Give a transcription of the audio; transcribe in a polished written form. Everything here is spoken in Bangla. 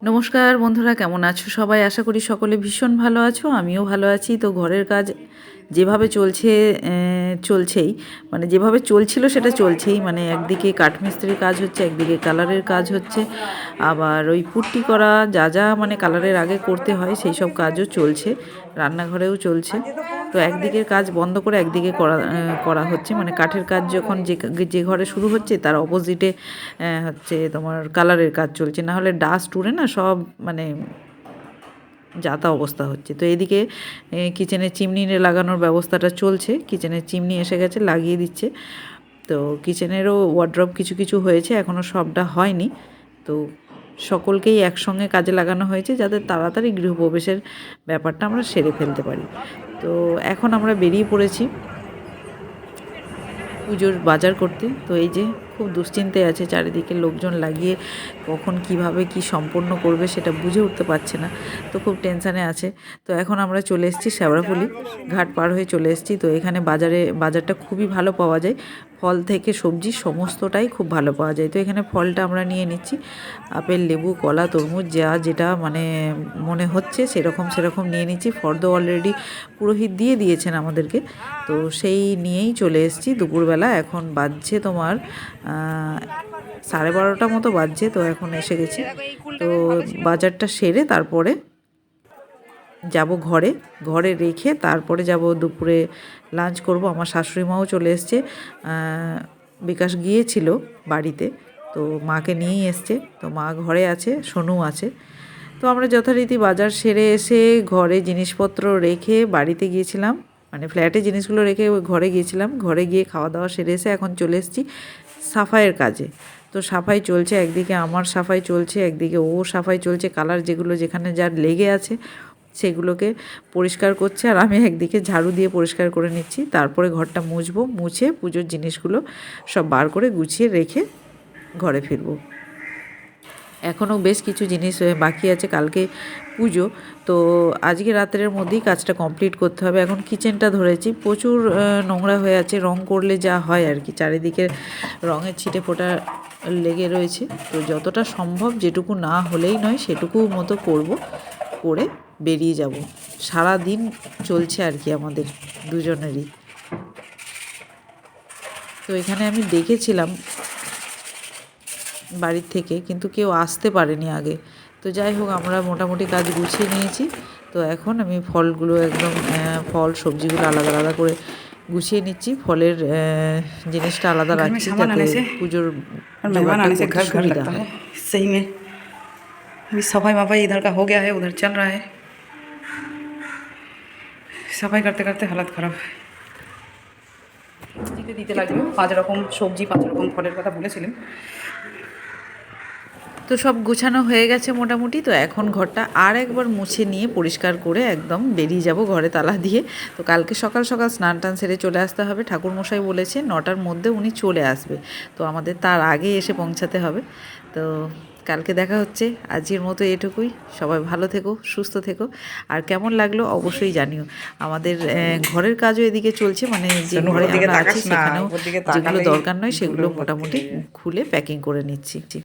নমস্কার বন্ধুরা, কেমন আছো সবাই? আশা করি সকলে ভীষণ ভালো আছো, আমিও ভালো আছি। তো ঘরের কাজ যেভাবে চলছে চলছেই, মানে যেভাবে চলছিল সেটা চলছেই। মানে একদিকে কাঠমিস্ত্রির কাজ হচ্ছে, একদিকে কালারের কাজ হচ্ছে, আবার ওই পুট্টি করা যা যা মানে কালারের আগে করতে হয় সেই সব কাজও চলছে, রান্নাঘরেও চলছে। তো একদিকের কাজ বন্ধ করে একদিকে করা হচ্ছে, মানে কাঠের কাজ যখন যে ঘরে শুরু হচ্ছে তার অপোজিটে হচ্ছে তোমার কালারের কাজ চলছে, না হলে ডাস্ট উড়ে না সব মানে যাতা অবস্থা হচ্ছে। তো এদিকে কিচেনে চিমনি লাগানোর ব্যবস্থাটা চলছে, কিচেনের চিমনি এসে গেছে, লাগিয়ে দিচ্ছে। তো কিচেনেরও ওয়ার্ড্রপ কিছু কিছু হয়েছে, এখনও সবটা হয়নি। তো সকলকেই একসঙ্গে কাজে লাগানো হয়েছে যাতে তাড়াতাড়ি গৃহপ্রবেশের ব্যাপারটা আমরা সেরে ফেলতে পারি। তো এখন আমরা বেরিয়ে পড়েছি পুজোর বাজার করতে। তো এই যে খুব দুশ্চিন্তায় আছে, চারিদিকে লোকজন লাগিয়ে কখন কিভাবে কি সম্পন্ন করবে সেটা বুঝে উঠতে পারছে না, তো খুব টেনশানে আছে। তো এখন আমরা চলে এসেছি শ্যাওড়াফুলি ঘাট পার হয়ে চলে এসেছি। তো এখানে বাজারটা খুবই ভালো পাওয়া যায়, ফল থেকে সবজি সমস্তটাই খুব ভালো পাওয়া যায়। তো এখানে ফলটা আমরা নিয়ে নিচ্ছি, আপেল, লেবু, কলা, তরমুজ, যেটা মানে মনে হচ্ছে সেরকম নিয়ে নিচ্ছি। ফর্দ অলরেডি পুরোহিত দিয়ে দিয়েছেন আমাদেরকে, তো সেই নিয়েই চলে এসেছি দুপুরবেলা। এখন বাজছে তোমার 12:30 মতো বাজছে। তো এখন এসে গেছি। তো বাজারটা সেরে তারপরে যাব ঘরে রেখে তারপরে যাব দুপুরে লাঞ্চ করব। আমার শাশুড়ি মাও চলে এসছে, বিকাশ গিয়েছিল বাড়িতে, তো মাকে নিয়েই এসছে। তো মা ঘরে আছে, সোনু আছে। তো আমরা যথারীতি বাজার সেরে এসে ঘরে জিনিসপত্র রেখে বাড়িতে গিয়েছিলাম, মানে ফ্ল্যাটে জিনিসগুলো রেখে ঘরে গিয়েছিলাম। ঘরে গিয়ে খাওয়া দাওয়া সেরে এসে এখন চলে এসেছি সাফাইয়ের কাজে। তো সাফাই চলছে, একদিকে আমার সাফাই চলছে, একদিকে ও সাফাই চলছে। কালার যেগুলো যেখানে যার লেগে আছে সেগুলোকে পরিষ্কার করছে, আর আমি একদিকে ঝাড়ু দিয়ে পরিষ্কার করে নিচ্ছি। তারপরে ঘরটা মুছে পুজোর জিনিসগুলো সব বার করে গুছিয়ে রেখে ঘরে ফিরবো। এখনও বেশ কিছু জিনিস বাকি আছে, কালকে পুজো। তো আজকে রাতের মধ্যেই কাজটা কমপ্লিট করতে হবে। এখন কিচেনটা ধরেছি, প্রচুর নোংরা হয়ে আছে, রং করলে যা হয় আর কি, চারিদিকে রঙের ছিটে ফোটা লেগে রয়েছে। তো যতটা সম্ভব, যেটুকু না হলেই নয় সেটুকু মতো করে বেরিয়ে যাব। সারা দিন চলছে আর কি আমাদের দুজনেরই। তো এখানে আমি দেখেছিলাম বাড়ির থেকে, কিন্তু কেউ আসতে পারেনি আগে। তো যাই হোক, আমরা মোটামুটি কাজ গুছিয়ে নিয়েছি। তো এখন আমি ফলগুলো একদম ফল সবজিগুলো আলাদা আলাদা করে গুছিয়ে নিচ্ছি। ফলের জিনিসটা আলাদা রাখছি যাতে পুজোর সুবিধা হয়। सही में अभी सफाई वफाई इधर का हो गया है, उधर चल रहा है। सफाई करते करते हालत ख़राब है। দিতে লাগবে 5 রকম সবজি, 5 রকম ফলের কথা বলেছিলেন। তো সব গুছানো হয়ে গেছে মোটামুটি। তো এখন ঘরটা আর একবার মুছে নিয়ে পরিষ্কার করে একদম বেরিয়ে যাব ঘরে তালা দিয়ে। তো কালকে সকাল সকাল স্নান টান সেরে চলে আসতে হবে। ঠাকুরমশাই বলেছে 9টার মধ্যে উনি চলে আসবে, তো আমাদের তার আগে এসে পৌঁছাতে হবে। তো কালকে দেখা হচ্ছে। আজকের মতো এটুকুই। সবাই ভালো থেকো, সুস্থ থেকো। আর কেমন লাগলো অবশ্যই জানিও। আমাদের ঘরের কাজও এদিকে চলছে, মানে যে ঘরে আমরা আছি সেখানেও যেগুলো দরকার নয় সেগুলো মোটামুটি খুলে প্যাকিং করে নিচ্ছি।